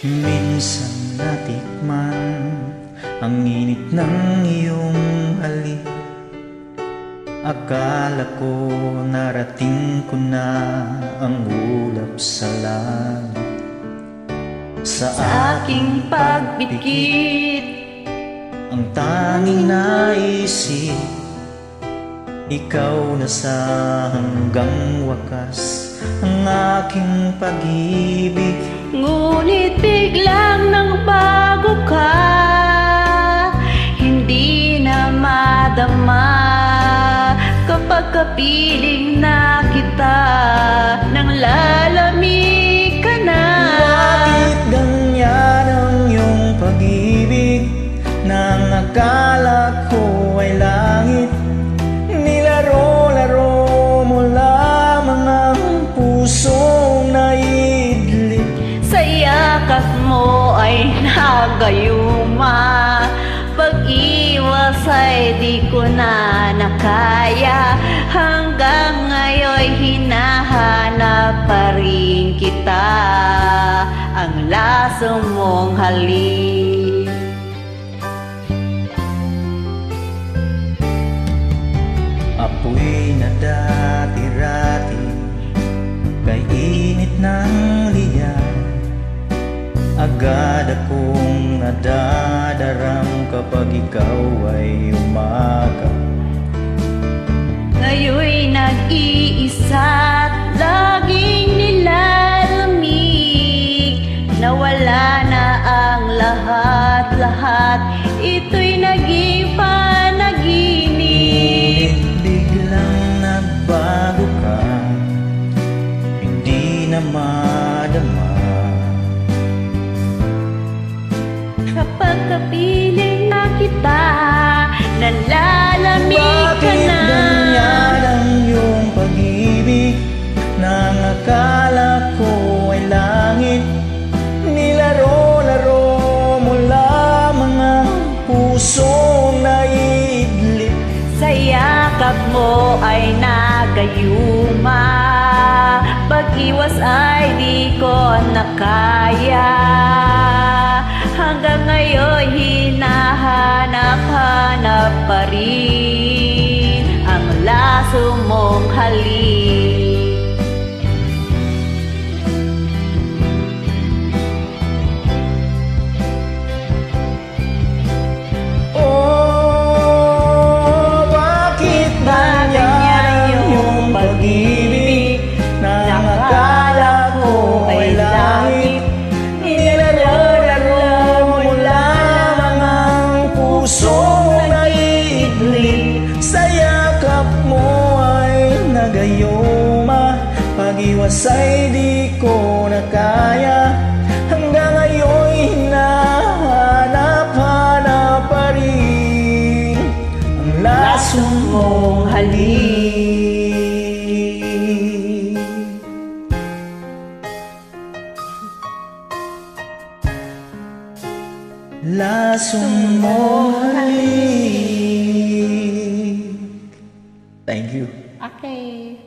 Minsan natikman ang init ng iyong halik. Akala ko narating ko na ang ulap sa langit. Sa aking pagpikit, ang tanging naisip, ikaw na sa hanggang wakas ang aking pag-ibig. Ngunit biglang nang bago ka, hindi na madama kapag kapiling na kita, nang lalamig ka na. Bakit ganyan ang iyong pag-ibig, nang akala ko ay langit? Nilaro-laro mo lamang ang pusong naidlip. Sa yakap mo ay nagayuma, pag-iwas ay di ko na nakaya. Hanggang ngayon hinahanap pa rin kita, ang laso mong halik. Apoy na dati-rati, kay init ng liyan. Agad akong nadadarang kapag ikaw ay umaga. Ngayon'y nag-iisa't laging nilalamig. Nawala na ang lahat-lahat, ito'y naging panaginip. Biglang nagbago ka, hindi na madama. Kapag kapiling na kita, nalalamig ka Bakit na. ganyan ang iyong pag-ibig, nang akala ko ay langit? Nilaro-laro mo lamang ang pusong naidlip. Sa yakap mo ay nagayuma, pag-iwas ay di ko nakaya. Hanggang ngayon hinahanap-hanap pa rin ang laso mong halik. Oh, bakit ganyan ang iyong pag-ibig, nang akala ko ay langit? Nilaro-laro mo lamang ang pusong naidlip. Sa yakap mo ay nagayuma, pag-iwas ay di ko nakaya. Hanggang ngayon hinahanap-hanap pa rin ang laso mong halik. Laso mong halik. Thank you. Okay.